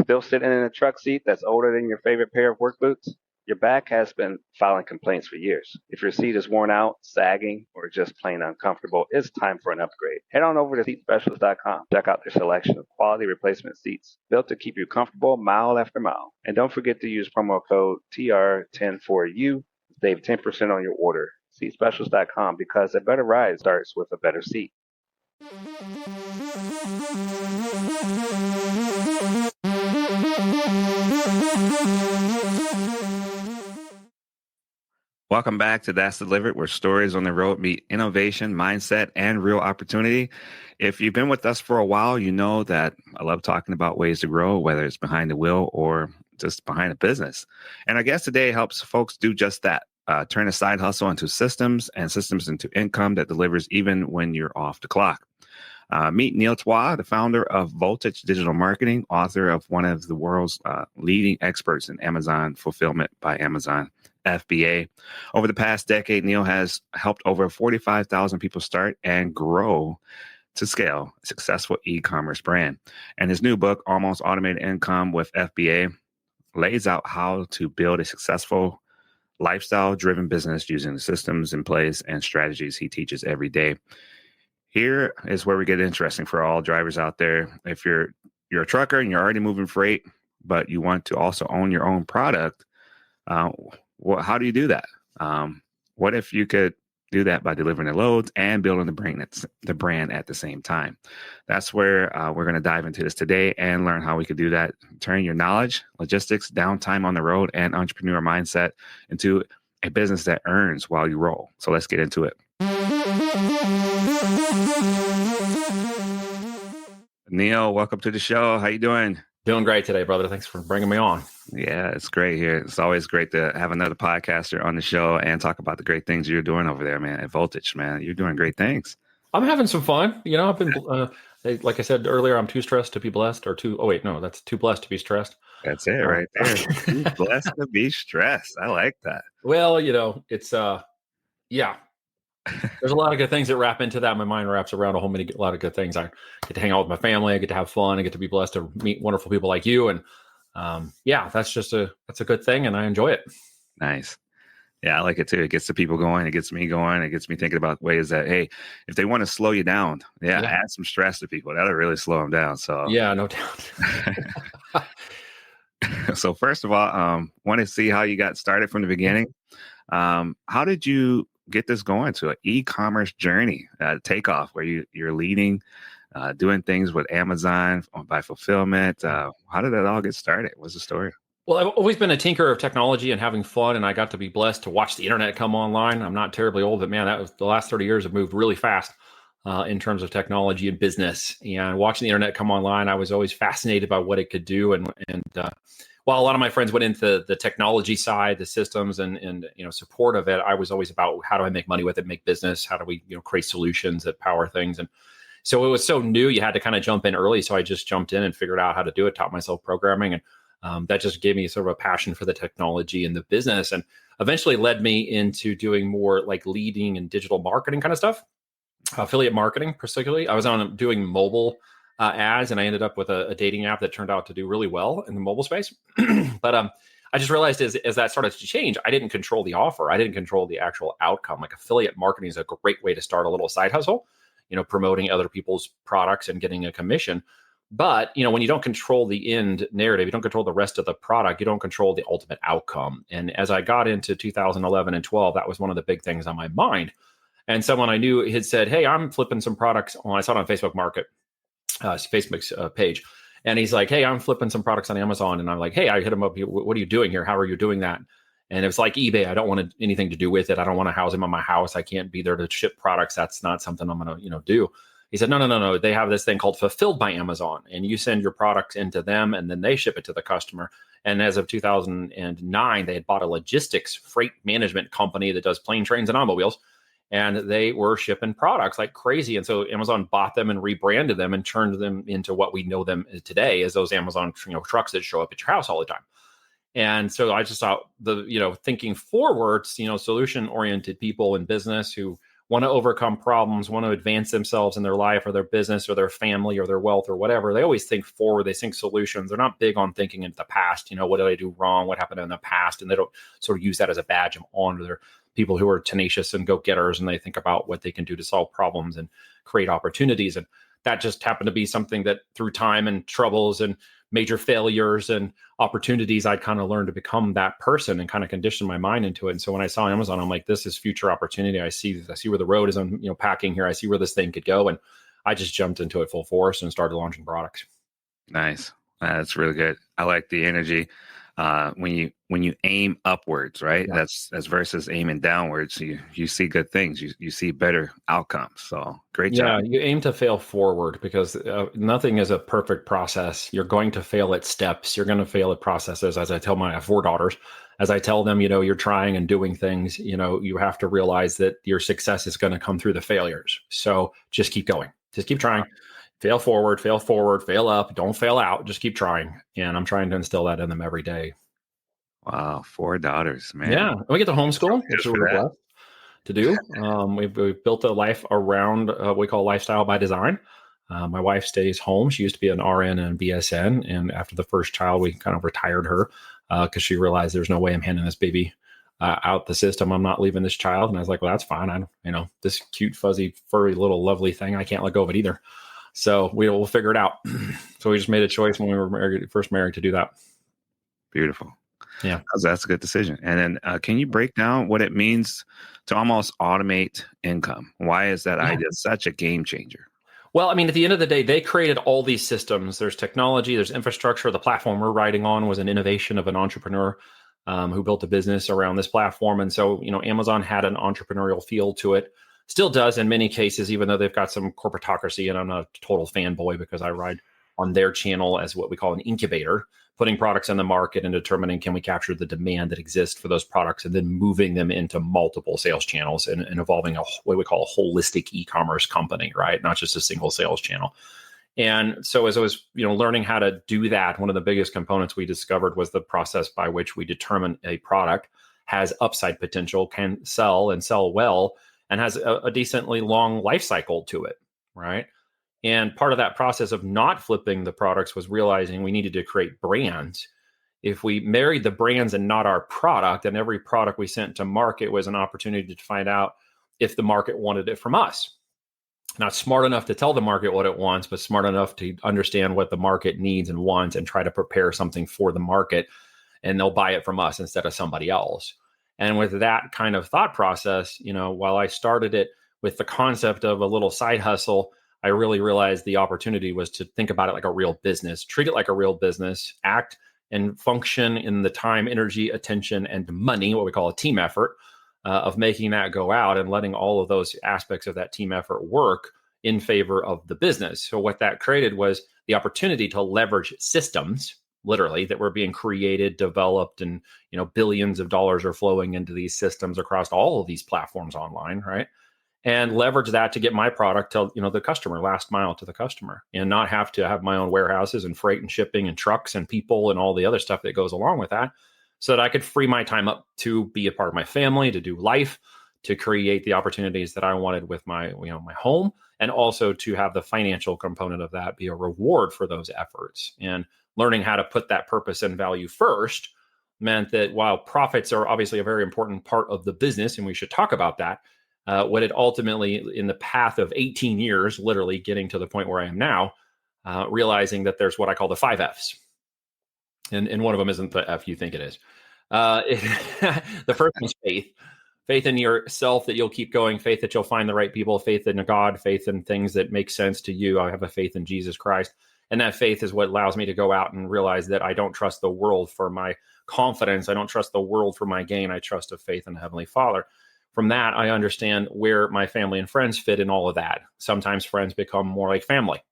Still sitting in a truck seat that's older than your favorite pair of work boots? Your back has been filing complaints for years. If your seat is worn out, sagging, or just plain uncomfortable, it's time for an upgrade. Head on over to seatspecialist.com. Check out their selection of quality replacement seats built to keep you comfortable mile after mile. And don't forget to use promo code TR10 4U to save 10% on your order. Seatspecialist.com, because a better ride starts with a better seat. Welcome back to That's Delivered, where stories on the road meet innovation, mindset, and real opportunity. If you've been with us for a while, you know that I love talking about ways to grow, whether it's behind the wheel or just behind a business. And our guest today helps folks do just that. Turn a side hustle into systems and systems into income that delivers even when you're off the clock. Meet Neil Twa, the founder of Voltage Digital Marketing, author of one of the world's leading experts in Amazon fulfillment by Amazon, FBA. Over the past decade, Neil has helped over 45,000 people start and grow to scale a successful e-commerce brand. And his new book, Almost Automated Income with FBA, lays out how to build a successful lifestyle-driven business using the systems in place and strategies he teaches every day. Here is where we get interesting for all drivers out there. If you're a trucker and you're already moving freight, but you want to also own your own product, how do you do that? What if you could do that by delivering the loads and building the brand at the same time? That's where we're going to dive into this today and learn how we could do that. Turn your knowledge, logistics, downtime on the road, and entrepreneur mindset into a business that earns while you roll. So let's get into it. Neil, welcome to the show. How you doing? Doing great today, brother. Thanks for bringing me on. Yeah, it's great here. It's always great to have another podcaster on the show and talk about the great things you're doing over there, man, at Voltage, man. You're doing great things. I'm having some fun. You know, I've been, like I said earlier, I'm too stressed to be blessed, or that's too blessed to be stressed. That's it right there. Too blessed to be stressed. I like that. Well, you know, it's, yeah. There's a lot of good things that wrap into that. My mind wraps around a lot of good things. I get to hang out with my family. I get to have fun. I get to be blessed to meet wonderful people like you. And that's a good thing. And I enjoy it. Nice. Yeah, I like it too. It gets the people going. It gets me going. It gets me thinking about ways that, hey, if they want to slow you down, add some stress to people. That'll really slow them down. So yeah, no doubt. So first of all, want to see how you got started from the beginning. How did you get this going to an e-commerce journey, takeoff, where you're leading, doing things with Amazon by fulfillment? How did that all get started? What's the story? Well, I've always been a tinker of technology and having fun, and I got to be blessed to watch the internet come online. I'm not terribly old, but man, that was the last 30 years have moved really fast in terms of technology and business. And watching the internet come online, I was always fascinated by what it could do. And while a lot of my friends went into the technology side, the systems and support of it, I was always about how do I make money with it, make business, how do we create solutions that power things. And so it was so new, you had to kind of jump in early. So I just jumped in and figured out how to do it, taught myself programming, and that just gave me sort of a passion for the technology and the business, and eventually led me into doing more like leading and digital marketing kind of stuff, affiliate marketing particularly. I was doing mobile ads, and I ended up with a dating app that turned out to do really well in the mobile space. But I just realized as that started to change, I didn't control the offer. I didn't control the actual outcome. Like affiliate marketing is a great way to start a little side hustle, promoting other people's products and getting a commission. But, when you don't control the end narrative, you don't control the rest of the product, you don't control the ultimate outcome. And as I got into 2011 and 12, that was one of the big things on my mind. And someone I knew had said, hey, I'm flipping some products I saw it on Facebook Market. Facebook's page. And he's like, hey, I'm flipping some products on Amazon. And I'm like, hey, I hit him up. What are you doing here? How are you doing that? And it was like eBay. I don't want anything to do with it. I don't want to house him on my house. I can't be there to ship products. That's not something I'm going to, do. He said, no. They have this thing called Fulfilled by Amazon. And you send your product into them and then they ship it to the customer. And as of 2009, they had bought a logistics freight management company that does plane, trains, and automobiles. And they were shipping products like crazy. And so Amazon bought them and rebranded them and turned them into what we know them today as those Amazon trucks that show up at your house all the time. And so I just thought thinking forward, solution-oriented people in business who want to overcome problems, want to advance themselves in their life or their business or their family or their wealth or whatever, they always think forward. They think solutions. They're not big on thinking into the past. What did I do wrong? What happened in the past? And they don't sort of use that as a badge of honor. They're people who are tenacious and go-getters, and they think about what they can do to solve problems and create opportunities. And that just happened to be something that through time and troubles and major failures and opportunities, I'd kind of learned to become that person and kind of condition my mind into it. And so when I saw Amazon, I'm like, this is future opportunity. I see where the road is. I'm packing here. I see where this thing could go. And I just jumped into it full force and started launching products. Nice. That's really good. I like the energy. When you aim upwards, right? Yeah. That's versus aiming downwards. You see good things. You see better outcomes. So great job. Yeah, you aim to fail forward because nothing is a perfect process. You're going to fail at steps. You're going to fail at processes. As I have 4 daughters, as I tell them, you're trying and doing things, you have to realize that your success is going to come through the failures. So just keep going. Just keep trying. Fail forward, fail up. Don't fail out. Just keep trying. And I'm trying to instill that in them every day. Wow, 4 daughters, man. Yeah. And we get to homeschool, which we're blessed to do. We've built a life around what we call lifestyle by design. My wife stays home. She used to be an RN and BSN. And after the first child, we kind of retired her because she realized there's no way I'm handing this baby out the system. I'm not leaving this child. And I was like, well, that's fine. This cute, fuzzy, furry, little lovely thing, I can't let go of it either. So we'll figure it out. So we just made a choice when we were first married to do that. Beautiful. Yeah. That's a good decision. And then can you break down what it means to almost automate income? Why is that idea such a game changer? Well, at the end of the day, they created all these systems. There's technology, there's infrastructure. The platform we're riding on was an innovation of an entrepreneur who built a business around this platform. And so, Amazon had an entrepreneurial feel to it. Still does in many cases, even though they've got some corporatocracy, and I'm not a total fanboy because I ride on their channel as what we call an incubator, putting products in the market and determining can we capture the demand that exists for those products and then moving them into multiple sales channels and evolving what we call a holistic e-commerce company, right? Not just a single sales channel. And so as I was, learning how to do that, one of the biggest components we discovered was the process by which we determine a product has upside potential, can sell and sell well, and has a decently long life cycle to it, right? And part of that process of not flipping the products was realizing we needed to create brands. If we married the brands and not our product, and every product we sent to market was an opportunity to find out if the market wanted it from us. Not smart enough to tell the market what it wants, but smart enough to understand what the market needs and wants and try to prepare something for the market. And they'll buy it from us instead of somebody else. And with that kind of thought process, while I started it with the concept of a little side hustle, I really realized the opportunity was to think about it like a real business, treat it like a real business, act and function in the time, energy, attention, and money, what we call a team effort, of making that go out and letting all of those aspects of that team effort work in favor of the business. So what that created was the opportunity to leverage systems, literally, that were being created, developed, and billions of dollars are flowing into these systems across all of these platforms online, right? And leverage that to get my product to the customer, last mile to the customer, and not have to have my own warehouses and freight and shipping and trucks and people and all the other stuff that goes along with that, so that I could free my time up to be a part of my family, to do life, to create the opportunities that I wanted with my my home, and also to have the financial component of that be a reward for those efforts. And learning how to put that purpose and value first meant that while profits are obviously a very important part of the business, and we should talk about that, what it ultimately, in the path of 18 years, literally getting to the point where I am now, realizing that there's what I call the 5 Fs. And one of them isn't the F you think it is. The first one's faith. Faith in yourself that you'll keep going, faith that you'll find the right people, faith in God, faith in things that make sense to you. I have a faith in Jesus Christ. And that faith is what allows me to go out and realize that I don't trust the world for my confidence. I don't trust the world for my gain. I trust a faith in the Heavenly Father. From that, I understand where my family and friends fit in all of that. Sometimes friends become more like family.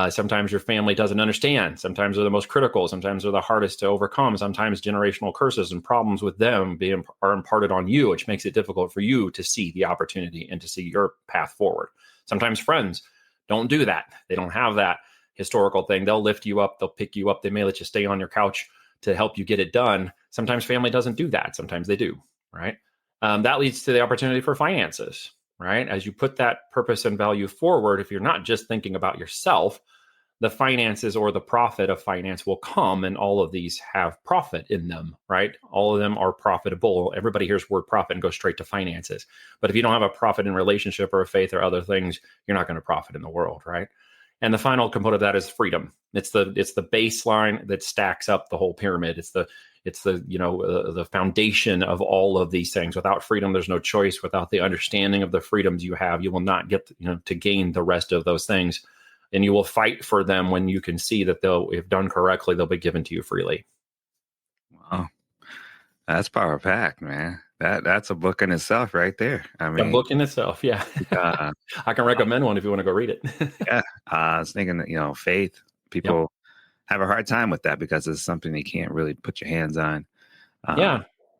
Sometimes your family doesn't understand. Sometimes they're the most critical. Sometimes they're the hardest to overcome. Sometimes generational curses and problems with them are imparted on you, which makes it difficult for you to see the opportunity and to see your path forward. Sometimes friends don't do that. They don't have that historical thing. They'll lift you up. They'll pick you up. They may let you stay on your couch to help you get it done. Sometimes family doesn't do that. Sometimes they do, right? That leads to the opportunity for finances. right? As you put that purpose and value forward, if you're not just thinking about yourself, the finances or the profit of finance will come, and all of these have profit in them, right? All of them are profitable. Everybody hears word profit and goes straight to finances. But if you don't have a profit in relationship or a faith or other things, you're not going to profit in the world, right? And the final component of that is freedom. It's the baseline that stacks up the whole pyramid. It's the the foundation of all of these things. Without freedom, there's no choice. Without the understanding of the freedoms you have, you will not get to gain the rest of those things. And you will fight for them when you can see that they'll, if done correctly, they'll be given to you freely. Wow, that's power packed, man. That's a book in itself, right there. I mean, a book in itself, yeah. I can recommend one if you want to go read it. Yeah, I was thinking that faith. People have a hard time with that because it's something you can't really put your hands on.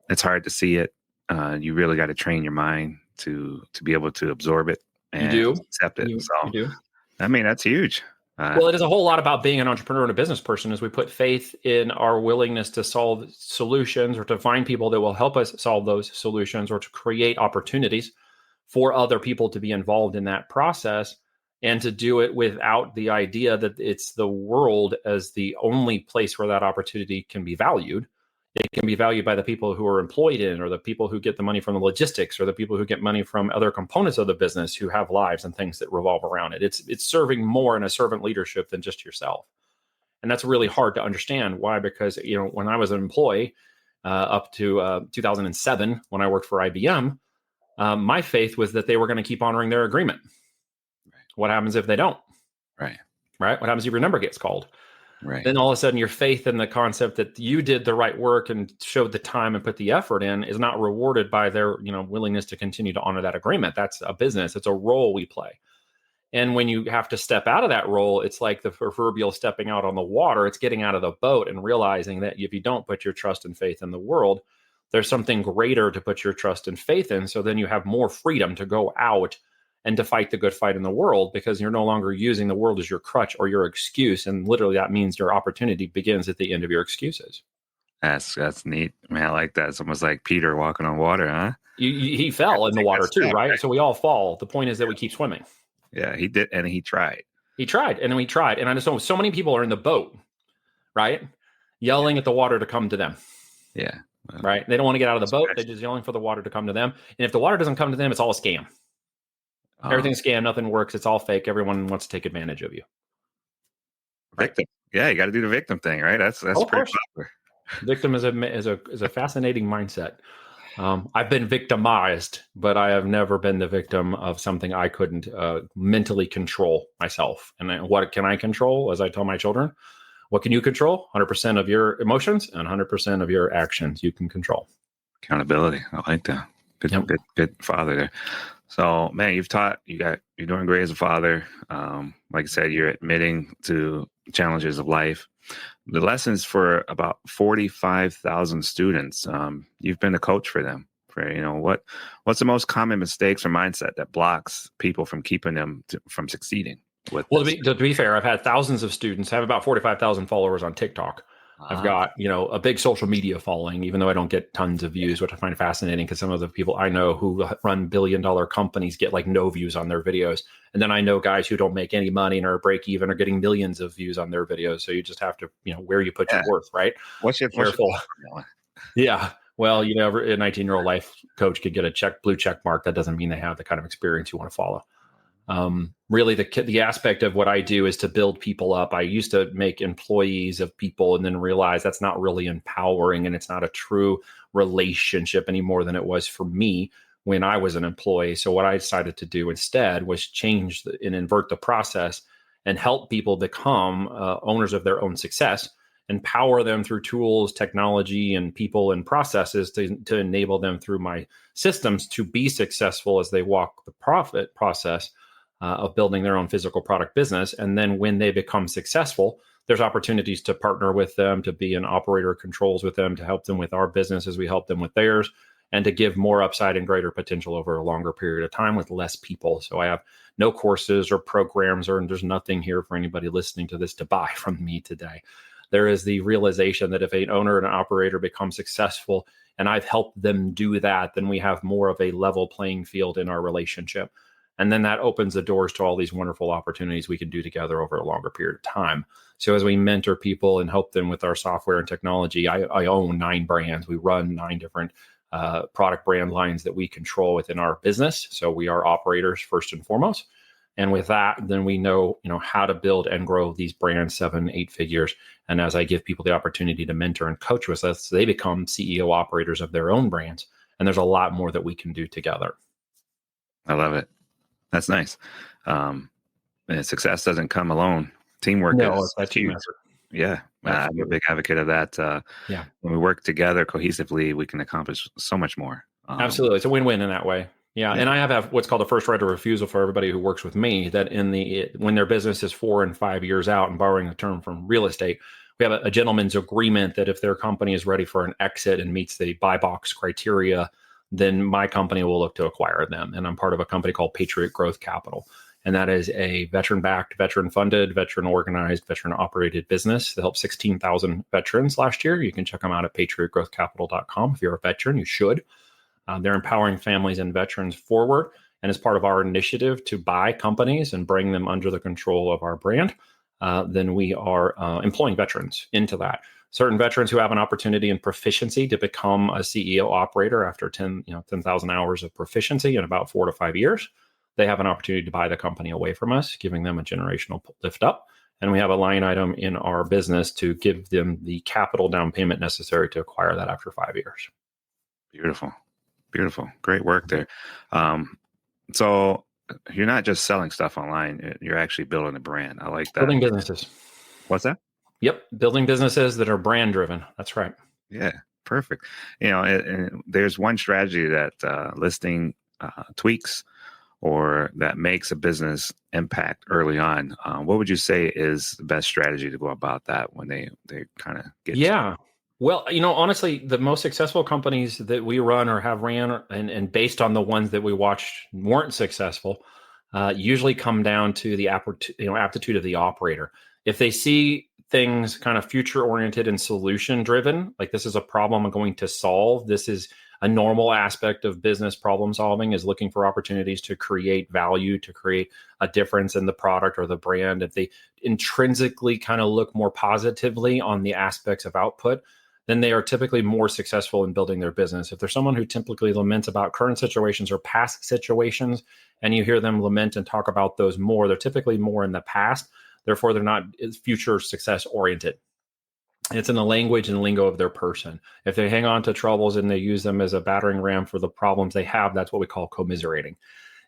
It's hard to see it. You really got to train your mind to be able to absorb it and accept it. You do. I mean, that's huge. Well, it is a whole lot about being an entrepreneur and a business person as we put faith in our willingness to solve solutions or to find people that will help us solve those solutions or to create opportunities for other people to be involved in that process, and to do it without the idea that it's the world as the only place where that opportunity can be valued. It can be valued by the people who are employed in, or the people who get the money from the logistics, or the people who get money from other components of the business who have lives and things that revolve around it. It's serving more in a servant leadership than just yourself. And that's really hard to understand. Why? Because, when I was an employee up to 2007, when I worked for IBM, my faith was that they were going to keep honoring their agreement. Right. What happens if they don't? Right. What happens if your number gets called? Right. Then all of a sudden your faith in the concept that you did the right work and showed the time and put the effort in is not rewarded by their, willingness to continue to honor that agreement. That's a business. It's a role we play. And when you have to step out of that role, it's like the proverbial stepping out on the water. It's getting out of the boat and realizing that if you don't put your trust and faith in the world, there's something greater to put your trust and faith in. So then you have more freedom to go out and to fight the good fight in the world, because you're no longer using the world as your crutch or your excuse. And literally that means your opportunity begins at the end of your excuses. That's neat. Man, I like that. It's almost like Peter walking on water, huh? He fell in the water too, right? So we all fall. The point is that we keep swimming. Yeah, he did. And he tried. And then we tried. And I just know so many people are in the boat, right? Yelling at the water to come to them. Yeah. Right. They don't want to get out of the boat. They're just yelling for the water to come to them. And if the water doesn't come to them, it's all a scam. Everything's scam. Nothing works. It's all fake. Everyone wants to take advantage of you. Victim. Yeah, you got to do the victim thing, right? That's pretty popular. Victim is a fascinating mindset. I've been victimized, but I have never been the victim of something I couldn't mentally control myself. And what can I control? As I tell my children, what can you control? 100% of your emotions and 100% of your actions you can control. Accountability. I like that. Good father there. So, man, you're doing great as a father. Like I said, you're admitting to challenges of life. The lessons for about 45,000 students. You've been a coach for them. What's the most common mistakes or mindset that blocks people from keeping them from succeeding? To be fair, I've had thousands of students. I have about 45,000 followers on TikTok. I've got, a big social media following, even though I don't get tons of views, which I find fascinating because some of the people I know who run billion-dollar companies get like no views on their videos. And then I know guys who don't make any money and are break even are getting millions of views on their videos. So you just have to, where you put your worth, right? What's your Yeah. Well, a 19-year-old life coach could get a blue check mark. That doesn't mean they have the kind of experience you want to follow. Really, the aspect of what I do is to build people up. I used to make employees of people and then realize that's not really empowering, and it's not a true relationship any more than it was for me when I was an employee. So what I decided to do instead was change and invert the process and help people become owners of their own success, empower them through tools, technology, and people and processes to enable them through my systems to be successful as they walk the profit process of building their own physical product business. And then when they become successful, there's opportunities to partner with them, to be an operator of controls with them, to help them with our business as we help them with theirs, and to give more upside and greater potential over a longer period of time with less people. So I have no courses or programs, and there's nothing here for anybody listening to this to buy from me today. There is the realization that if an owner and an operator become successful and I've helped them do that, then we have more of a level playing field in our relationship. And then that opens the doors to all these wonderful opportunities we can do together over a longer period of time. So as we mentor people and help them with our software and technology, I own 9 brands. We run 9 different product brand lines that we control within our business. So we are operators first and foremost. And with that, then we know, how to build and grow these brands 7, 8 figures. And as I give people the opportunity to mentor and coach with us, they become CEO operators of their own brands. And there's a lot more that we can do together. I love it. That's nice. And success doesn't come alone. Teamwork is a team huge. effort. Yeah. I'm a big advocate of that. When we work together cohesively, we can accomplish so much more. Absolutely. It's a win-win in that way. Yeah. And I have what's called a first right of refusal for everybody who works with me, that when their business is 4 and 5 years out, and borrowing a term from real estate, we have a gentleman's agreement that if their company is ready for an exit and meets the buy box criteria, then my company will look to acquire them. And I'm part of a company called Patriot Growth Capital. And that is a veteran-backed, veteran-funded, veteran-organized, veteran-operated business that helped 16,000 veterans last year. You can check them out at patriotgrowthcapital.com. If you're a veteran, you should. They're empowering families and veterans forward. And as part of our initiative to buy companies and bring them under the control of our brand, then we are employing veterans into that. Certain veterans who have an opportunity and proficiency to become a CEO operator after 10,000 hours of proficiency in about 4 to 5 years, they have an opportunity to buy the company away from us, giving them a generational lift up. And we have a line item in our business to give them the capital down payment necessary to acquire that after 5 years. Beautiful. Beautiful. Great work there. So you're not just selling stuff online, you're actually building a brand. I like that. Building businesses. What's that? Yep. Building businesses that are brand driven. That's right. Yeah. Perfect. And there's one strategy that listing tweaks or that makes a business impact early on. What would you say is the best strategy to go about that when they kind of get? Yeah. Well, honestly, the most successful companies that we run or have ran, and based on the ones that we watched weren't successful, usually come down to the aptitude of the operator. If they see things kind of future oriented and solution driven, like this is a problem I'm going to solve. This is a normal aspect of business problem solving, is looking for opportunities to create value, to create a difference in the product or the brand. If they intrinsically kind of look more positively on the aspects of output, then they are typically more successful in building their business. If there's someone who typically laments about current situations or past situations, and you hear them lament and talk about those more, they're typically more in the past. Therefore, they're not future success oriented. It's in the language and lingo of their person. If they hang on to troubles and they use them as a battering ram for the problems they have, that's what we call commiserating.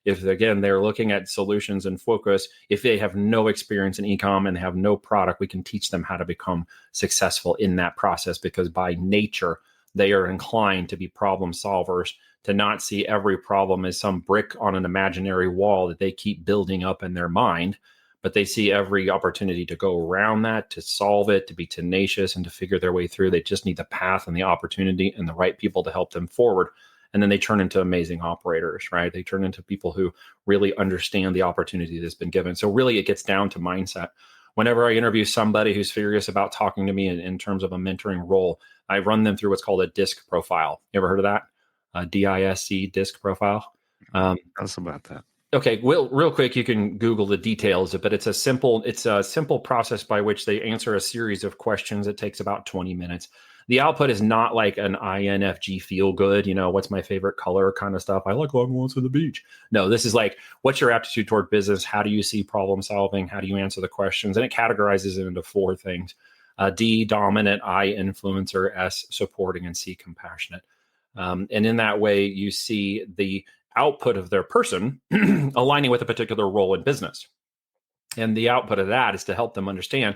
If, again, they're looking at solutions and focus, if they have no experience in e-com and have no product, we can teach them how to become successful in that process, because by nature, they are inclined to be problem solvers, to not see every problem as some brick on an imaginary wall that they keep building up in their mind, but they see every opportunity to go around that, to solve it, to be tenacious and to figure their way through. They just need the path and the opportunity and the right people to help them forward. And then they turn into amazing operators, right? They turn into people who really understand the opportunity that's been given. So really, it gets down to mindset. Whenever I interview somebody who's serious about talking to me in terms of a mentoring role, I run them through what's called a DISC profile. You ever heard of that? DISC, DISC profile. Tell us about that. Okay, well, real quick, you can Google the details, but it's a simple process by which they answer a series of questions. It takes about 20 minutes. The output is not like an INFG feel good, what's my favorite color kind of stuff. I like long walks to the beach. No, this is like, what's your aptitude toward business? How do you see problem solving? How do you answer the questions? And it categorizes it into 4 things. D, dominant, I, influencer, S, supporting, and C, compassionate. And in that way, you see the output of their person aligning with a particular role in business. And the output of that is to help them understand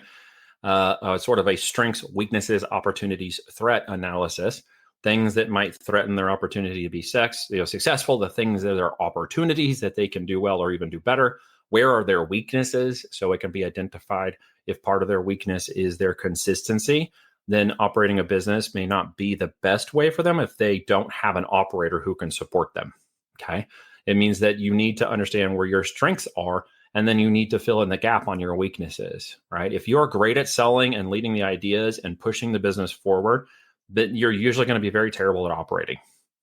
sort of a strengths, weaknesses, opportunities, threat analysis, things that might threaten their opportunity to be successful, the things that are opportunities that they can do well or even do better. Where are their weaknesses? So it can be identified. If part of their weakness is their consistency, then operating a business may not be the best way for them if they don't have an operator who can support them. Okay. It means that you need to understand where your strengths are And then you need to fill in the gap on your weaknesses, right? If you're great at selling and leading the ideas and pushing the business forward, then you're usually going to be very terrible at operating.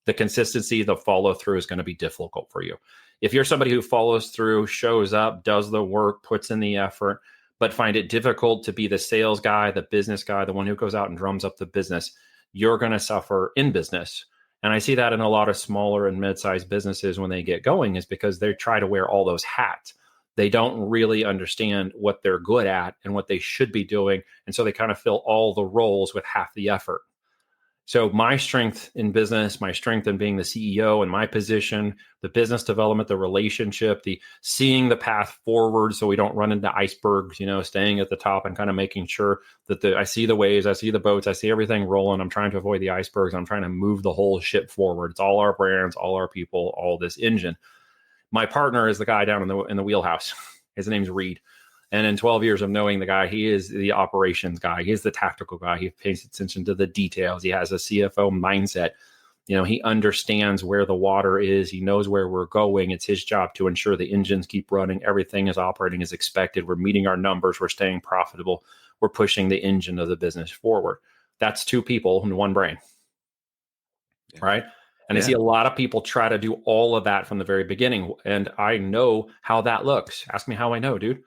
The consistency, the follow through is going to be difficult for you. If you're somebody who follows through, shows up, does the work, puts in the effort, but find it difficult to be the sales guy, the business guy, the one who goes out and drums up the business, you're going to suffer in business. And I see that in a lot of smaller and mid-sized businesses when they get going, is because they try to wear all those hats. They don't really understand what they're good at and what they should be doing. And so they kind of fill all the roles with half the effort. So my strength in business, my strength in being the CEO and my position, the business development, the relationship, the seeing the path forward so we don't run into icebergs, staying at the top and kind of making sure that I see the waves, I see the boats, I see everything rolling. I'm trying to avoid the icebergs. I'm trying to move the whole ship forward. It's all our brands, all our people, all this engine. My partner is the guy down in the wheelhouse. His name's Reed. And in 12 years of knowing the guy, he is the operations guy. He's the tactical guy. He pays attention to the details. He has a CFO mindset. He understands where the water is. He knows where we're going. It's his job to ensure the engines keep running. Everything is operating as expected. We're meeting our numbers. We're staying profitable. We're pushing the engine of the business forward. That's two people in one brain, right? And I see a lot of people try to do all of that from the very beginning. And I know how that looks. Ask me how I know, dude.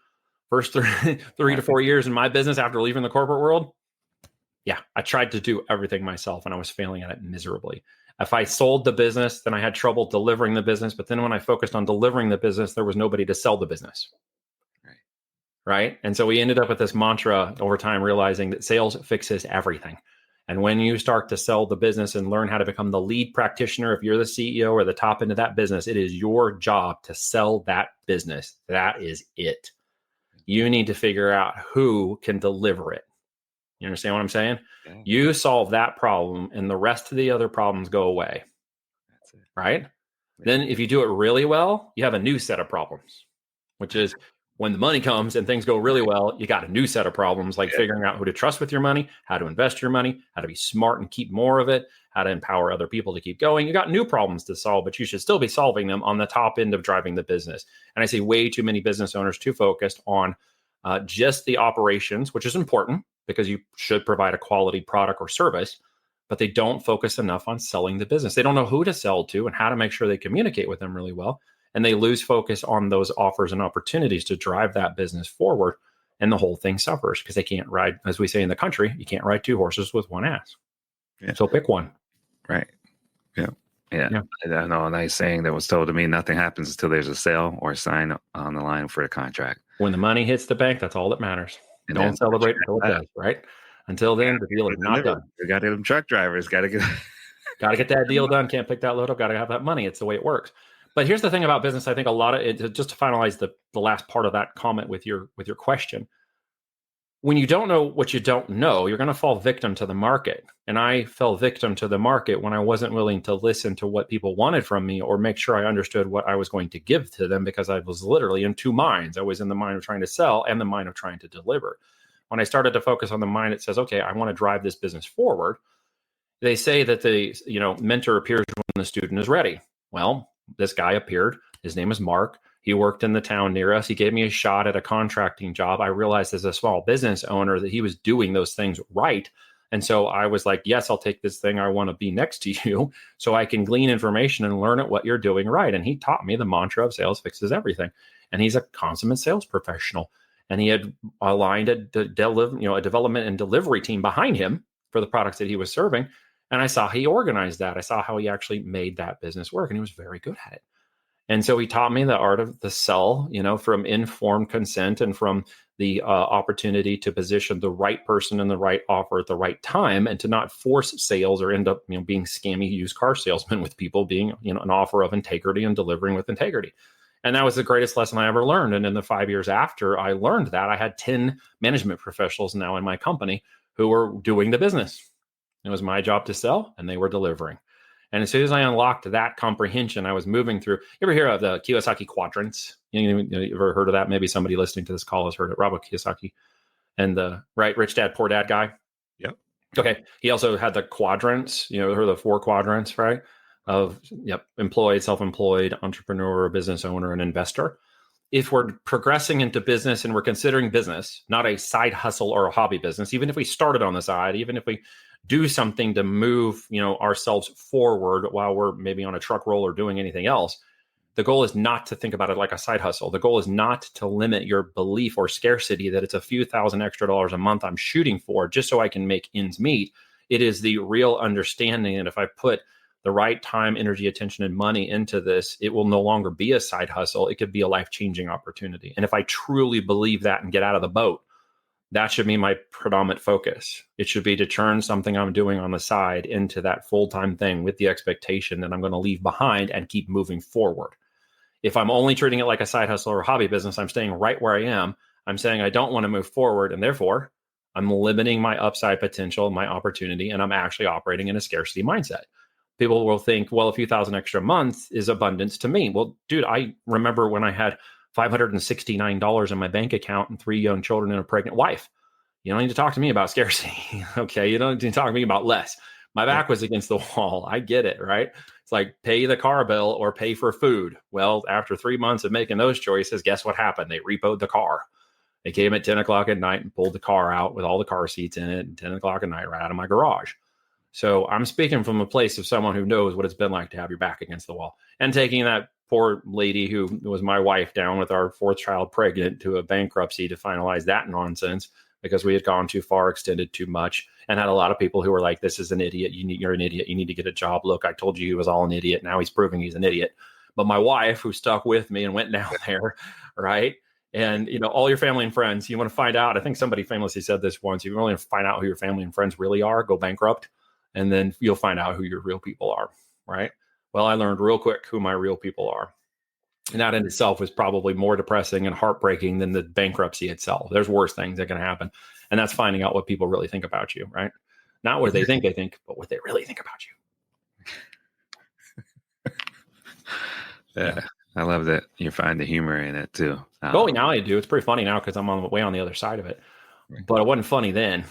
First 3 to 4 years in my business after leaving the corporate world, I tried to do everything myself and I was failing at it miserably. If I sold the business, then I had trouble delivering the business. But then when I focused on delivering the business, there was nobody to sell the business. Right. And so we ended up with this mantra over time, realizing that sales fixes everything. And when you start to sell the business and learn how to become the lead practitioner, if you're the CEO or the top end of that business, it is your job to sell that business. That is it. You need to figure out who can deliver it. You understand what I'm saying? Yeah. You solve that problem and the rest of the other problems go away. That's it. Right? Yeah. Then if you do it really well, you have a new set of problems, which is when the money comes and things go really well, you got a new set of problems, like figuring out who to trust with your money, how to invest your money, how to be smart and keep more of it, how to empower other people to keep going. You got new problems to solve, but you should still be solving them on the top end of driving the business. And I see way too many business owners too focused on just the operations, which is important because you should provide a quality product or service, but they don't focus enough on selling the business. They don't know who to sell to and how to make sure they communicate with them really well. And they lose focus on those offers and opportunities to drive that business forward. And the whole thing suffers because they can't ride, as we say in the country, you can't ride two horses with one ass. Yeah. So pick one. Right. Yeah. I know a nice saying that was told to me: nothing happens until there's a sale or a sign on the line for a contract. When the money hits the bank, that's all that matters. And don't celebrate until it does, right? Until then, the deal is not done. You got to them truck drivers. Got to get that deal done. Can't pick that load up. Got to have that money. It's the way it works. But here's the thing about business. I think a lot of it, just to finalize the last part of that comment with your question. When you don't know what you don't know, you're going to fall victim to the market. And I fell victim to the market when I wasn't willing to listen to what people wanted from me or make sure I understood what I was going to give to them, because I was literally in two minds. I was in the mind of trying to sell and the mind of trying to deliver. When I started to focus on the mind, it says, okay, I want to drive this business forward. They say that the mentor appears when the student is ready. Well, this guy appeared. His name is Mark. He worked in the town near us. He gave me a shot at a contracting job. I realized as a small business owner that he was doing those things right. And so I was like, yes, I'll take this thing. I want to be next to you so I can glean information and learn at what you're doing right. And he taught me the mantra of sales fixes everything. And he's a consummate sales professional. And he had aligned a development and delivery team behind him for the products that he was serving. And I saw he organized that. I saw how he actually made that business work, and he was very good at it. And so he taught me the art of the sell, from informed consent and from the opportunity to position the right person and the right offer at the right time, and to not force sales or end up, being scammy used car salesmen with people being, an offer of integrity and delivering with integrity. And that was the greatest lesson I ever learned. And in the 5 years after I learned that, I had 10 management professionals now in my company who were doing the business. It was my job to sell, and they were delivering. And as soon as I unlocked that comprehension, I was moving through. You ever hear of the Kiyosaki quadrants? You ever heard of that? Maybe somebody listening to this call has heard it. Robert Kiyosaki and the Rich Dad, Poor Dad guy. Yep. Okay. He also had the quadrants, heard of the 4 quadrants, right? Of employed, self-employed, entrepreneur, business owner, and investor. if we're progressing into business and we're considering business, not a side hustle or a hobby business, even if we started on the side, even if we do something to move, ourselves forward while we're maybe on a truck roll or doing anything else, the goal is not to think about it like a side hustle. The goal is not to limit your belief or scarcity that it's a few thousand extra dollars a month I'm shooting for just so I can make ends meet. It is the real understanding that if I put the right time, energy, attention, and money into this, it will no longer be a side hustle. It could be a life-changing opportunity. And if I truly believe that and get out of the boat, that should be my predominant focus. It should be to turn something I'm doing on the side into that full-time thing with the expectation that I'm going to leave behind and keep moving forward. If I'm only treating it like a side hustle or a hobby business, I'm staying right where I am. I'm saying I don't want to move forward, and therefore I'm limiting my upside potential, my opportunity, and I'm actually operating in a scarcity mindset. People will think, well, a few thousand extra a month is abundance to me. Well, dude, I remember when I had $569 in my bank account and 3 young children and a pregnant wife. You don't need to talk to me about scarcity. Okay. You don't need to talk to me about less. My back was against the wall. I get it, right? It's like pay the car bill or pay for food. Well, after 3 months of making those choices, guess what happened? They repoed the car. They came at 10 o'clock at night and pulled the car out with all the car seats in it, and 10 o'clock at night right out of my garage. So I'm speaking from a place of someone who knows what it's been like to have your back against the wall, and taking that poor lady who was my wife down with our 4th child pregnant to a bankruptcy to finalize that nonsense because we had gone too far, extended too much, and had a lot of people who were like, this is an idiot. You're an idiot. You need to get a job. Look, I told you he was all an idiot. Now he's proving he's an idiot. But my wife, who stuck with me and went down there, right? And, all your family and friends, you want to find out. I think somebody famously said this once. You really want to find out who your family and friends really are, go bankrupt. And then you'll find out who your real people are, right? Well, I learned real quick who my real people are. And that in itself was probably more depressing and heartbreaking than the bankruptcy itself. There's worse things that can happen. And that's finding out what people really think about you, right? Not what they think, but what they really think about you. Yeah. I love that you find the humor in it too. Now I do. It's pretty funny now because I'm way on the other side of it. Right. But it wasn't funny then.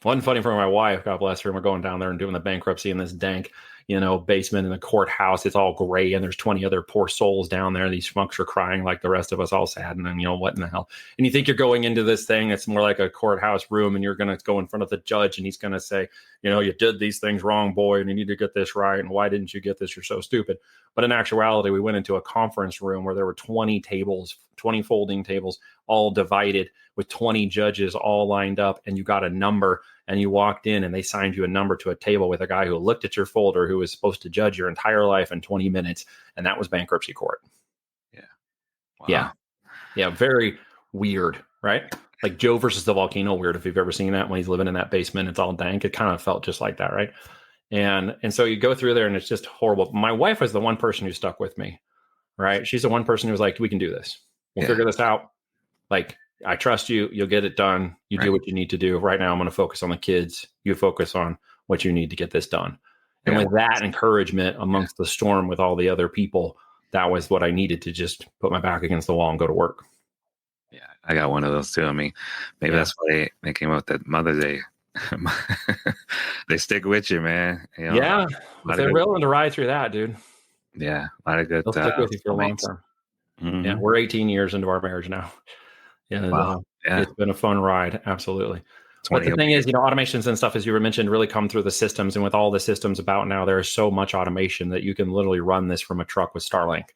Wasn't funny for my wife, God bless her. We're going down there and doing the bankruptcy in this dank, basement in the courthouse. It's all gray and there's 20 other poor souls down there. These schmucks are crying like the rest of us, all sad. And then, what in the hell? And you think you're going into this thing, it's more like a courthouse room, and you're going to go in front of the judge and he's going to say, you did these things wrong, boy, and you need to get this right. And why didn't you get this? You're so stupid. But in actuality, we went into a conference room where there were 20 tables, 20 folding tables, all divided with 20 judges all lined up, and you got a number. And you walked in and they signed you a number to a table with a guy who looked at your folder who was supposed to judge your entire life in 20 minutes. And that was bankruptcy court. Yeah. Wow. Yeah. Very weird, right? Like Joe versus the volcano weird. If you've ever seen that when he's living in that basement, it's all dank. It kind of felt just like that, right? And so you go through there and it's just horrible. My wife was the one person who stuck with me, right? She's the one person who was like, we can do this. We'll figure this out. Like, I trust you. You'll get it done. You do what you need to do. Right now, I'm going to focus on the kids. You focus on what you need to get this done. And with that encouragement amongst the storm with all the other people, that was what I needed to just put my back against the wall and go to work. Yeah, I got one of those too. I mean, maybe that's why they came up with that Mother's Day. They stick with you, man. If they're willing to ride through that, dude. Yeah, a lot of good. They'll stick with you for a long term. Mm-hmm. Yeah, we're 18 years into our marriage now. Yeah, It's been a fun ride. Absolutely. But the thing is, automations and stuff, as you were mentioned, really come through the systems. And with all the systems about now, there is so much automation that you can literally run this from a truck with Starlink.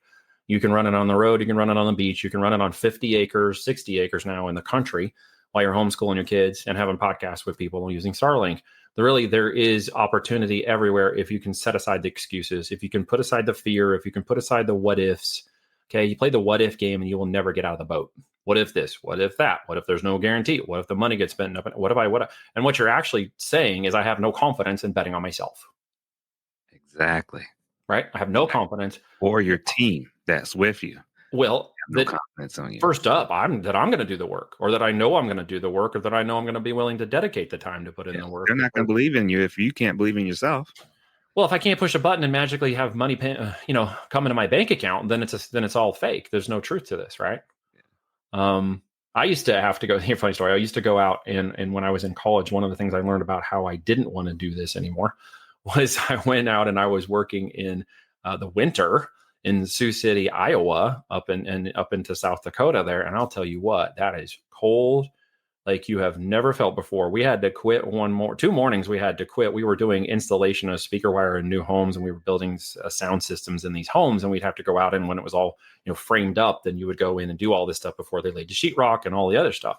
You can run it on the road. You can run it on the beach. You can run it on 50 acres, 60 acres now in the country while you're homeschooling your kids and having podcasts with people using Starlink. There is opportunity everywhere if you can set aside the excuses, if you can put aside the fear, if you can put aside the what ifs. Okay, you play the what if game and you will never get out of the boat. What if this? What if that? What if there's no guarantee? What if the money gets spent up? What if? And what you're actually saying is I have no confidence in betting on myself. Exactly. Right? I have no confidence. Or your team that's with you. Well, no confidence on you. First up, I'm going to do the work, or that I know I'm going to do the work, or that I know I'm going to be willing to dedicate the time to put in the work. They're not going to believe in you if you can't believe in yourself. Well, if I can't push a button and magically have money, come into my bank account, then it's all fake. There's no truth to this, right? I used to have to go. Here's a funny story. I used to go out and when I was in college, one of the things I learned about how I didn't want to do this anymore was I went out and I was working in the winter in Sioux City, Iowa, up into South Dakota there. And I'll tell you what, that is cold like you have never felt before. We had to quit 2 mornings. We had to quit. We were doing installation of speaker wire in new homes, and we were building sound systems in these homes. And we'd have to go out, and when it was all framed up, then you would go in and do all this stuff before they laid the sheetrock and all the other stuff.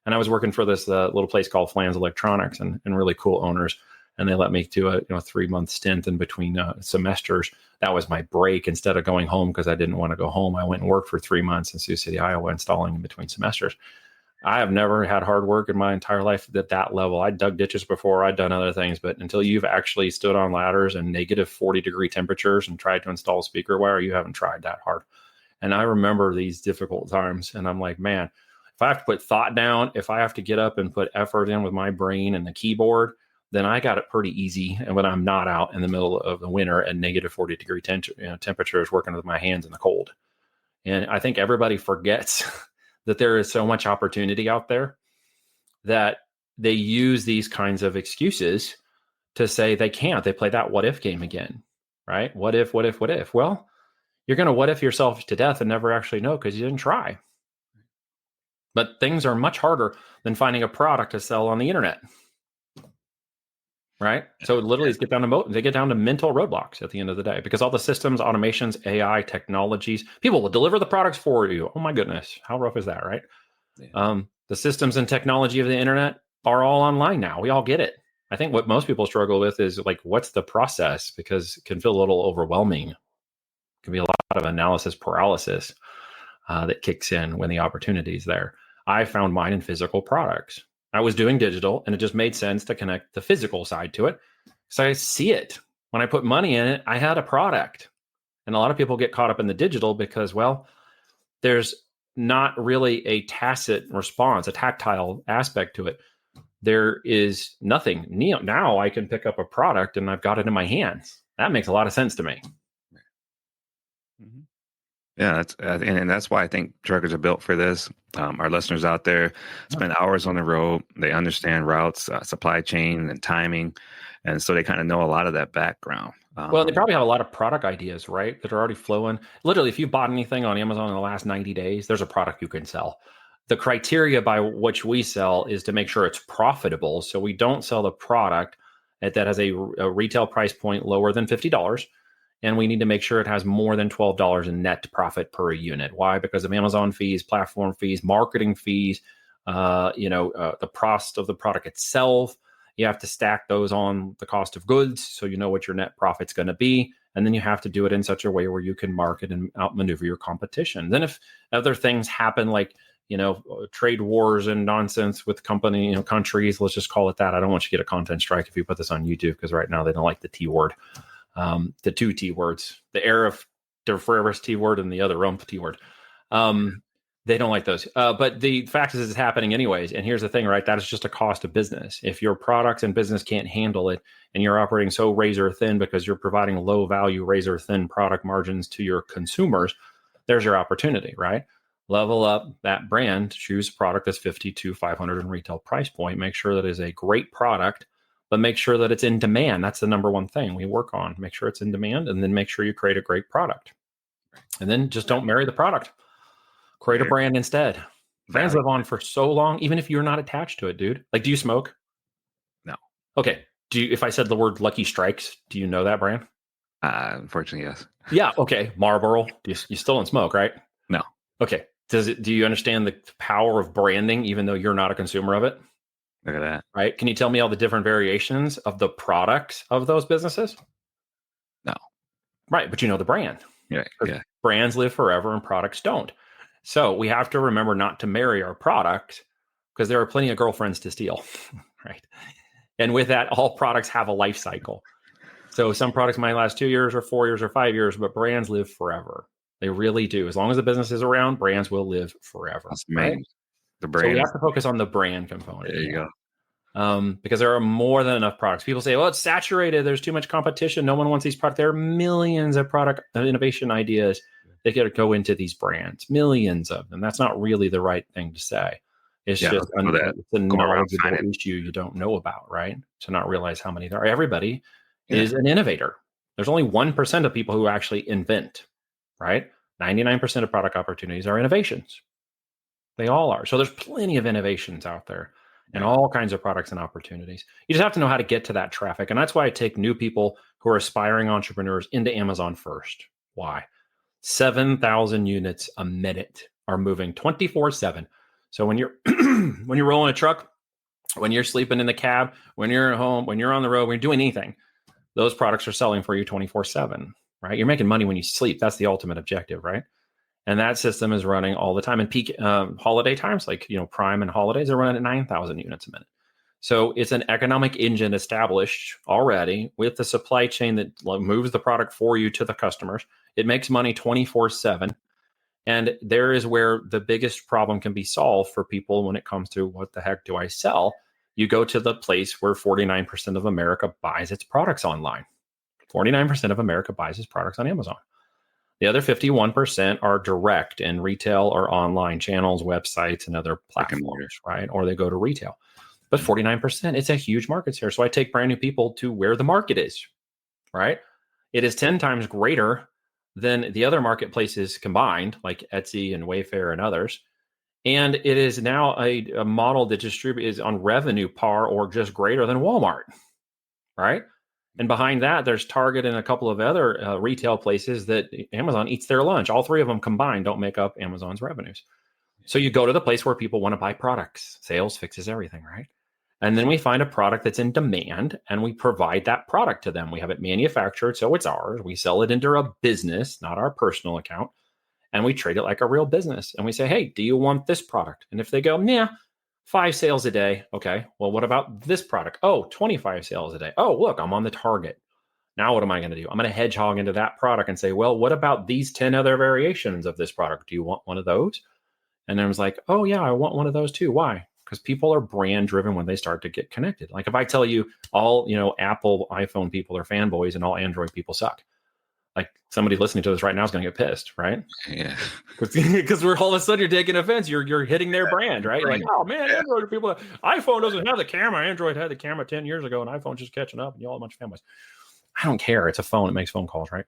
And I was working for this little place called Flans Electronics, and really cool owners. And they let me do a 3-month stint in between semesters. That was my break. Instead of going home because I didn't want to go home, I went and worked for 3 months in Sioux City, Iowa, installing in between semesters. I have never had hard work in my entire life at that level. I dug ditches before, I'd done other things, but until you've actually stood on ladders and negative 40-degree temperatures and tried to install speaker wire, you haven't tried that hard. And I remember these difficult times, and I'm like, man, if I have to put thought down, if I have to get up and put effort in with my brain and the keyboard, then I got it pretty easy. And when I'm not out in the middle of the winter at negative 40-degree temperatures working with my hands in the cold. And I think everybody forgets that there is so much opportunity out there that they use these kinds of excuses to say they can't. They play that what if game again, right? What if? Well, you're going to what if yourself to death and never actually know because you didn't try. But things are much harder than finding a product to sell on the internet, right? So literally they get down to mental roadblocks at the end of the day because all the systems, automations, AI, technologies, people will deliver the products for you. Oh my goodness. How rough is that, right? Yeah. The systems and technology of the internet are all online now. We all get it. I think what most people struggle with is like, what's the process? Because it can feel a little overwhelming. It can be a lot of analysis paralysis that kicks in when the opportunity is there. I found mine in physical products. I was doing digital, and it just made sense to connect the physical side to it. So I see it. When I put money in it, I had a product. And a lot of people get caught up in the digital because, well, there's not really a tacit response, a tactile aspect to it. There is nothing. Now I can pick up a product and I've got it in my hands. That makes a lot of sense to me. Mm-hmm. Yeah, that's why I think truckers are built for this. Our listeners out there spend hours on the road. They understand routes, supply chain, and timing, and so they kind of know a lot of that background. Well, they probably have a lot of product ideas, right, that are already flowing. Literally, if you bought anything on Amazon in the last 90 days, there's a product you can sell. The criteria by which we sell is to make sure it's profitable. So we don't sell the product that has a retail price point lower than $50. And we need to make sure it has more than $12 in net profit per unit. Why? Because of Amazon fees, platform fees, marketing fees, the cost of the product itself. You have to stack those on the cost of goods so you know what your net profit's going to be. And then you have to do it in such a way where you can market and outmaneuver your competition. Then if other things happen like, trade wars and nonsense with countries, let's just call it that. I don't want you to get a content strike if you put this on YouTube because right now they don't like the T word. The two T words, the heir of the forever's T word and the other rump T word. They don't like those. But the fact is it's happening anyways. And here's the thing, right? That is just a cost of business. If your products and business can't handle it and you're operating so razor thin because you're providing low value, razor thin product margins to your consumers, there's your opportunity, right? Level up that brand, choose a product that's $50 to $500 in retail price point. Make sure that is a great product, but make sure that it's in demand. That's the number one thing we work on. Make sure it's in demand, and then make sure you create a great product. And then just don't marry the product. Create a brand instead. Brands live on for so long, even if you're not attached to it, dude. Like, do you smoke? No. Okay. If I said the word Lucky Strikes, do you know that brand? Unfortunately, yes. Yeah. Okay. Marlboro. You still don't smoke, right? No. Okay. Do you understand the power of branding, even though you're not a consumer of it? Look at that. Right. Can you tell me all the different variations of the products of those businesses? No. Right. But you know the brand. Yeah. Brands live forever and products don't. So we have to remember not to marry our product because there are plenty of girlfriends to steal. Right. And with that, all products have a life cycle. So some products might last 2 years or 4 years or 5 years, but brands live forever. They really do. As long as the business is around, brands will live forever. That's amazing. Right? The brand. So we have to focus on the brand component. There you go. Because there are more than enough products. People say, well, it's saturated. There's too much competition. No one wants these products. There are millions of product innovation ideas that could go into these brands, millions of them. That's not really the right thing to say. It's just it's a knowledgeable issue you don't know about, right? To not realize how many there are. Everybody is an innovator. There's only 1% of people who actually invent. right? 99% of product opportunities are innovations. They all are. So there's plenty of innovations out there and Yeah. all kinds of products and opportunities. You just have to know how to get to that traffic. And that's why I take new people who are aspiring entrepreneurs into Amazon first. Why? 7,000 units a minute are moving 24/7. So when you're when you're rolling a truck, when you're sleeping in the cab, when you're at home, when you're on the road, when you're doing anything, those products are selling for you 24/7, right? You're making money when you sleep. That's the ultimate objective, right? And that system is running all the time. And peak holiday times, like Prime and holidays, are running at 9,000 units a minute. So it's an economic engine established already with the supply chain that moves the product for you to the customers. It makes money 24/7. And there is where the biggest problem can be solved for people when it comes to what the heck do I sell? You go to the place where 49% of America buys its products online. 49% of America buys its products on Amazon. The other 51% are direct in retail or online channels, websites, and other platforms, right? Or they go to retail. But 49%, it's a huge market share. So I take brand new people to where the market is, right? It is 10 times greater than the other marketplaces combined, like Etsy and Wayfair and others. And it is now a model that is on revenue par or just greater than Walmart, right? And behind that, there's Target and a couple of other retail places that Amazon eats their lunch. All three of them combined don't make up Amazon's revenues. So you go to the place where people want to buy products. Sales fixes everything, right? And then we find a product that's in demand and we provide that product to them. We have it manufactured, so it's ours. We sell it into a business, not our personal account. And we treat it like a real business. And we say, hey, do you want this product? And if they go, yeah, 5 sales a day. Okay. Well, what about this product? Oh, 25 sales a day. Oh, look, I'm on the target. Now, what am I going to do? I'm going to hedgehog into that product and say, well, what about these 10 other variations of this product? Do you want one of those? And I was like, oh, yeah, I want one of those too. Why? Because people are brand driven when they start to get connected. Like if I tell you all, Apple iPhone people are fanboys and all Android people suck. Like somebody listening to this right now is going to get pissed, right? Yeah. Because we're all of a sudden you're taking offense. You're hitting their brand, right? You're like, oh man, Android people, iPhone doesn't have the camera. Android had the camera 10 years ago, and iPhone's just catching up, and y'all a bunch of fanboys. I don't care. It's a phone. It makes phone calls, right?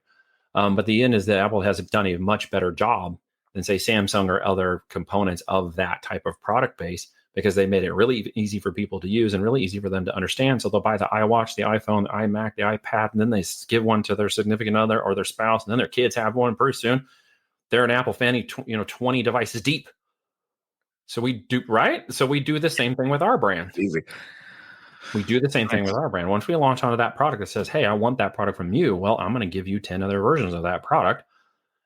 But the end is that Apple has done a much better job than say Samsung or other components of that type of product base because they made it really easy for people to use and really easy for them to understand. So they'll buy the iWatch, the iPhone, the iMac, the iPad, and then they give one to their significant other or their spouse, and then their kids have one pretty soon. They're an Apple fan, 20 devices deep. So we do, right? So we do the same thing with our brand. Easy. We do the same thing with our brand. Once we launch onto that product that says, hey, I want that product from you. Well, I'm going to give you 10 other versions of that product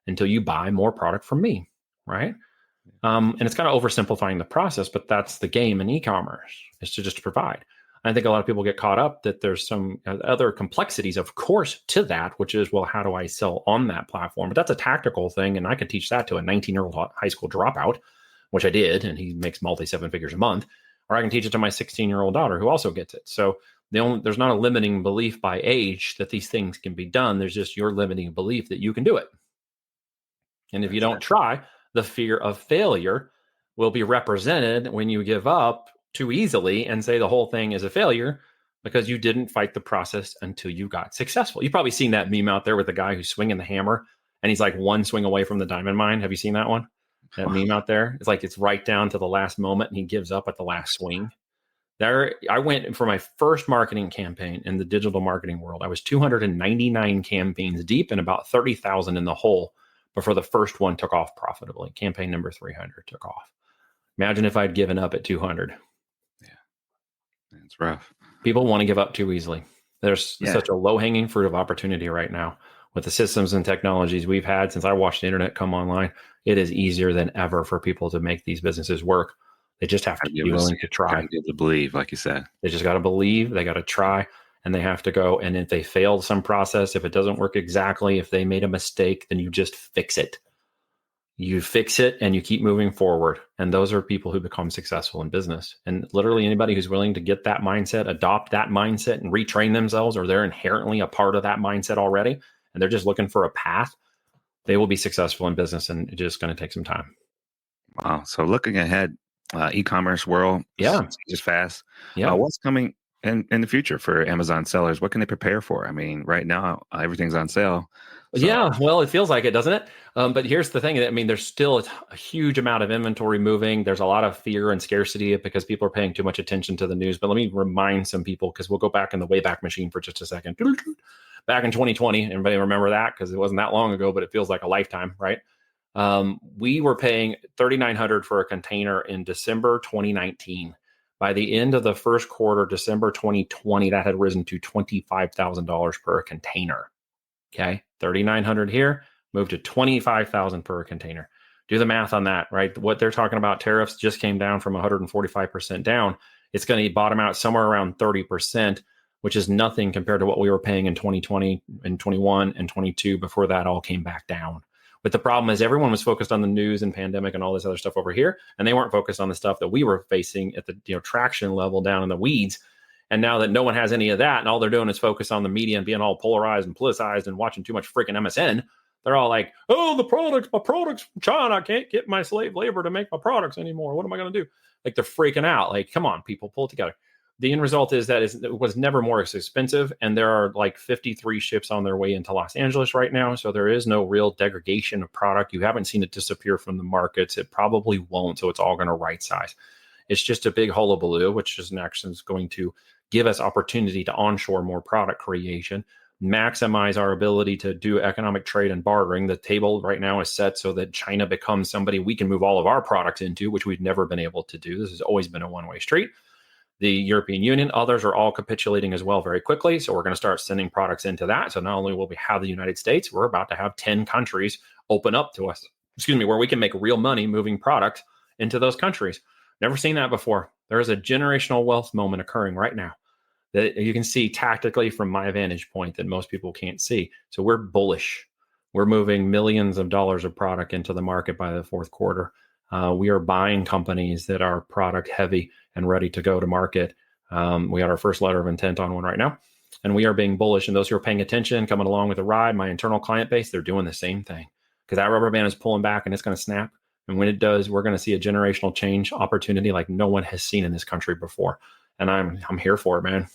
until you buy more product from me, right? And it's kind of oversimplifying the process, but that's the game in e-commerce is to just provide. I think a lot of people get caught up that there's some other complexities, of course, to that, which is, well, how do I sell on that platform? But that's a tactical thing, and I can teach that to a 19-year-old high school dropout, which I did, and he makes multi-seven figures a month. Or I can teach it to my 16-year-old daughter who also gets it. So there's not a limiting belief by age that these things can be done. There's just your limiting belief that you can do it. And if you don't try, the fear of failure will be represented when you give up too easily and say the whole thing is a failure because you didn't fight the process until you got successful. You've probably seen that meme out there with the guy who's swinging the hammer and he's like one swing away from the diamond mine. Have you seen that one? That meme out there? It's like it's right down to the last moment and he gives up at the last swing. There, I went for my first marketing campaign in the digital marketing world. I was 299 campaigns deep and about 30,000 in the hole before the first one took off profitably. Campaign number 300 took off. Imagine if I'd given up at 200. Yeah, it's rough. People want to give up too easily. There's such a low-hanging fruit of opportunity right now with the systems and technologies we've had since I watched the internet come online. It is easier than ever for people to make these businesses work. They just have to be willing to try. Be able to believe, like you said. They just got to believe. They got to try. And they have to go. And if they failed some process, if it doesn't work exactly, if they made a mistake, then you just fix it. You fix it and you keep moving forward. And those are people who become successful in business. And literally anybody who's willing to get that mindset, adopt that mindset and retrain themselves, or they're inherently a part of that mindset already, and they're just looking for a path, they will be successful in business. And it's just going to take some time. Wow. So looking ahead, e-commerce world, just fast. What's coming in the future for Amazon sellers? What can they prepare for? I mean, right now everything's on sale. So Yeah, well, it feels like it, doesn't it? But here's the thing. I mean, there's still a huge amount of inventory moving. There's a lot of fear and scarcity because people are paying too much attention to the news. But let me remind some people, because we'll go back in the Wayback Machine for just a second. Back in 2020, anybody remember that? Because it wasn't that long ago, but it feels like a lifetime, right? We were paying $3,900 for a container in December 2019. By the end of the first quarter, December 2020, that had risen to $25,000 per container. Okay, 3,900 here, moved to 25,000 per container. Do the math on that, right? What they're talking about, tariffs just came down from 145% down. It's going to bottom out somewhere around 30%, which is nothing compared to what we were paying in 2020 and 21 and 22 before that all came back down. But the problem is everyone was focused on the news and pandemic and all this other stuff over here, and they weren't focused on the stuff that we were facing at the traction level down in the weeds. And now that no one has any of that, and all they're doing is focus on the media and being all polarized and politicized and watching too much freaking MSN, they're all like, "Oh, my products from China. I can't get my slave labor to make my products anymore. What am I going to do?" Like they're freaking out. Like, come on, people, pull it together. The end result is that it was never more expensive, and there are like 53 ships on their way into Los Angeles right now. So there is no real degradation of product. You haven't seen it disappear from the markets. It probably won't. So it's all going to right size. It's just a big hullabaloo, which is actually going to give us opportunity to onshore more product creation, maximize our ability to do economic trade and bartering. The table right now is set so that China becomes somebody we can move all of our products into, which we've never been able to do. This has always been a one-way street. The European Union, others are all capitulating as well very quickly. So we're going to start sending products into that. So not only will we have the United States, we're about to have 10 countries open up to us, where we can make real money moving product into those countries. Never seen that before. There is a generational wealth moment occurring right now that you can see tactically from my vantage point that most people can't see. So we're bullish. We're moving millions of dollars of product into the market by the fourth quarter. We are buying companies that are product heavy and ready to go to market. We got our first letter of intent on one right now, and we are being bullish. And those who are paying attention, coming along with the ride, my internal client base, they're doing the same thing because that rubber band is pulling back and it's going to snap. And when it does, we're going to see a generational change opportunity like no one has seen in this country before. And I'm here for it, man.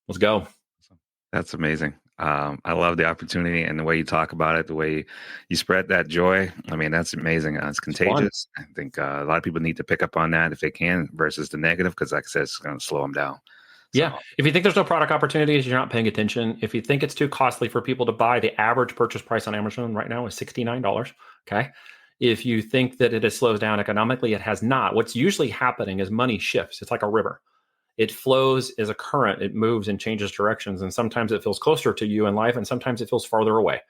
Let's go. that's amazing. I love the opportunity and the way you talk about it, the way you spread that joy. I mean, that's amazing. It's contagious. I think a lot of people need to pick up on that if they can versus the negative, because like I said, it's going to slow them down. Yeah. If you think there's no product opportunities, you're not paying attention. If you think it's too costly for people to buy, the average purchase price on Amazon right now is $69. Okay. If you think that it has slowed down economically, it has not. What's usually happening is money shifts. It's like a river. It flows as a current. It moves and changes directions. And sometimes it feels closer to you in life, and sometimes it feels farther away.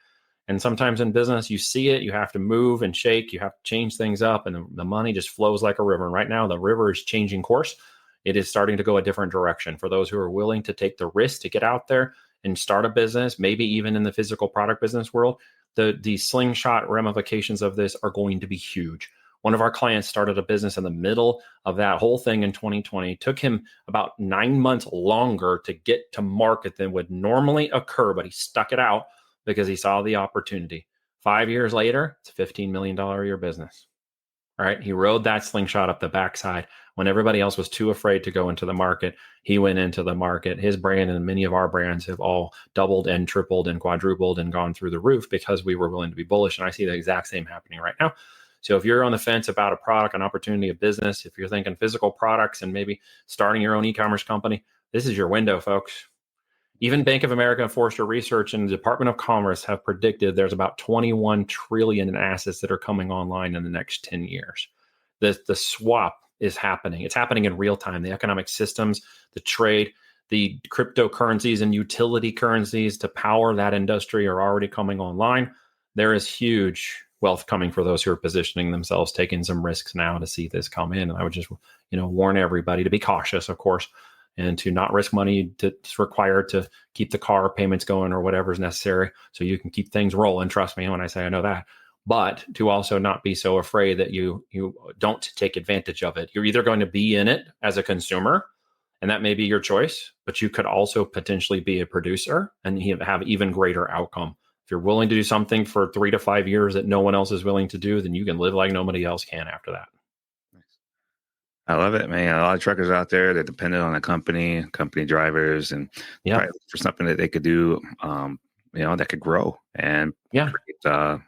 And sometimes in business, you see it, you have to move and shake, you have to change things up, and the money just flows like a river. And right now, the river is changing course. It is starting to go a different direction for those who are willing to take the risk to get out there and start a business, maybe even in the physical product business world. The slingshot ramifications of this are going to be huge. One of our clients started a business in the middle of that whole thing in 2020. It took him about 9 months longer to get to market than would normally occur, but he stuck it out because he saw the opportunity. 5 years later, it's a $15 million a year business. All right. He rode that slingshot up the backside when everybody else was too afraid to go into the market. He went into the market. His brand and many of our brands have all doubled and tripled and quadrupled and gone through the roof because we were willing to be bullish. And I see the exact same happening right now. So if you're on the fence about a product, an opportunity, a business, if you're thinking physical products and maybe starting your own e-commerce company, this is your window, folks. Even Bank of America and Forrester Research and the Department of Commerce have predicted there's about 21 trillion in assets that are coming online in the next 10 years. The swap is happening. It's happening in real time. The economic systems, the trade, the cryptocurrencies and utility currencies to power that industry are already coming online. There is huge wealth coming for those who are positioning themselves, taking some risks now to see this come in. And I would just, warn everybody to be cautious, of course, and to not risk money that's required to keep the car payments going or whatever is necessary so you can keep things rolling. Trust me when I say I know that. But to also not be so afraid that you don't take advantage of it. You're either going to be in it as a consumer, and that may be your choice, but you could also potentially be a producer and have even greater outcome. If you're willing to do something for 3 to 5 years that no one else is willing to do, then you can live like nobody else can after that. I love it, man. A lot of truckers out there, they're dependent on a company drivers, and for something that they could do that could grow and Yeah. create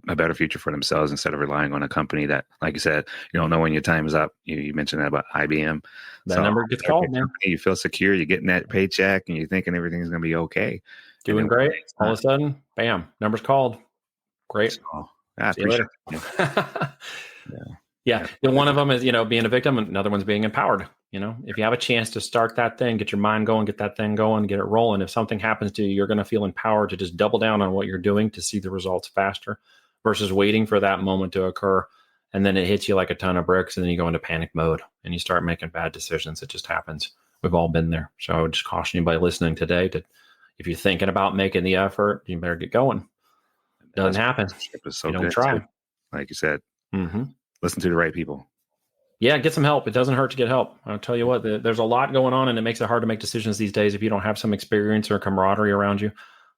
a better future for themselves instead of relying on a company that, like you said, you don't know when your time is up. You mentioned that about IBM. That So number gets called, man. you feel secure, you're getting that paycheck, and you're thinking everything's going to be okay. And Doing then one great. day it's All not. of a sudden, bam, number's called. Great. So I See you appreciate later. it. Yeah. Yeah. And one of them is, being a victim, and another one's being empowered. If you have a chance to start that thing, get your mind going, get that thing going, get it rolling. If something happens to you, you're going to feel empowered to just double down on what you're doing to see the results faster versus waiting for that moment to occur. And then it hits you like a ton of bricks, and then you go into panic mode and you start making bad decisions. It just happens. We've all been there. So I would just caution anybody listening today to, if you're thinking about making the effort, you better get going. Doesn't happen. It was so You don't good try. too. Like you said, Mm-hmm. listen to the right people. Yeah, get some help. It doesn't hurt to get help. I'll tell you what, there's a lot going on, and it makes it hard to make decisions these days if you don't have some experience or camaraderie around you.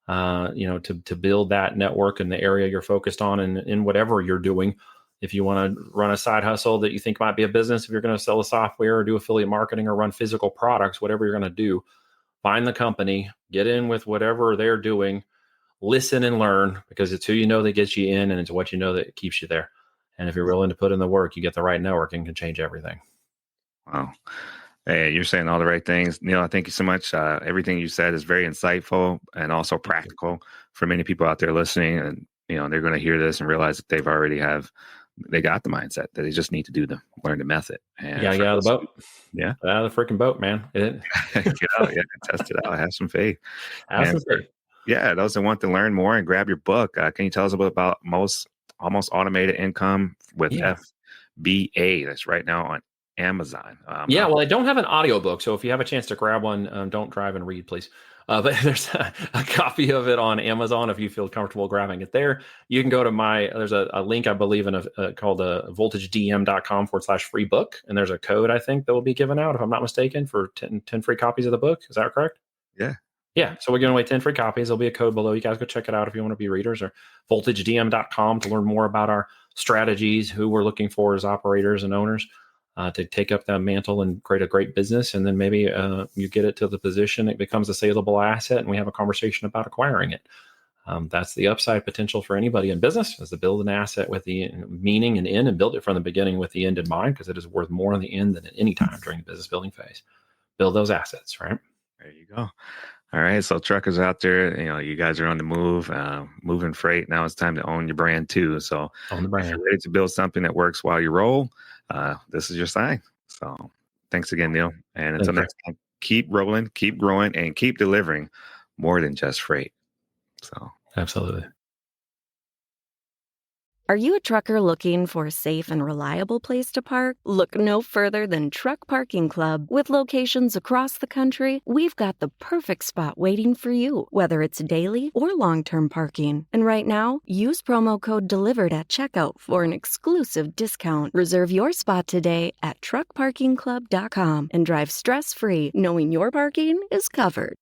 To build that network in the area you're focused on, and in whatever you're doing. If you want to run a side hustle that you think might be a business, if you're going to sell a software or do affiliate marketing or run physical products, whatever you're going to do, find the company, get in with whatever they're doing, listen and learn, because it's who you know that gets you in, and it's what you know that keeps you there. And if you're willing to put in the work, you get the right network and can change everything. Wow. Hey, you're saying all the right things. Neil, thank you so much. Everything you said is very insightful and also practical for many people out there listening. And, they're going to hear this and realize that they got the mindset that they just need to learn the method. And get out of the boat. Yeah. Get out of the freaking boat, man. Get out. Yeah. Test it out. Have some faith. Have some faith. Yeah. Those that want to learn more and grab your book, can you tell us a bit about Almost Automated Income with FBA? That's right now on Amazon. Well, I don't have an audiobook, so if you have a chance to grab one, don't drive and read, please. But there's a copy of it on Amazon if you feel comfortable grabbing it there. You can go to there's a link, I believe, called voltagedm.com/free book. And there's a code, I think, that will be given out, if I'm not mistaken, for 10 free copies of the book. Is that correct? Yeah. Yeah. So we're giving away 10 free copies. There'll be a code below. You guys go check it out if you want to be readers, or voltagedm.com to learn more about our strategies, who we're looking for as operators and owners. To take up that mantle and create a great business. And then maybe you get it to the position, it becomes a saleable asset, and we have a conversation about acquiring it. That's the upside potential for anybody in business, is to build an asset with the meaning and end, and build it from the beginning with the end in mind, because it is worth more in the end than at any time during the business building phase. Build those assets, right? There you go. All right. So truckers out there, you guys are on the move, moving freight. Now it's time to own your brand too. So own the brand. If you're ready to build something that works while you roll, this is your sign. So thanks again, Neil. And until next time, keep rolling, keep growing, and keep delivering more than just freight. So absolutely. Are you a trucker looking for a safe and reliable place to park? Look no further than Truck Parking Club. With locations across the country, we've got the perfect spot waiting for you, whether it's daily or long-term parking. And right now, use promo code DELIVERED at checkout for an exclusive discount. Reserve your spot today at truckparkingclub.com and drive stress-free, knowing your parking is covered.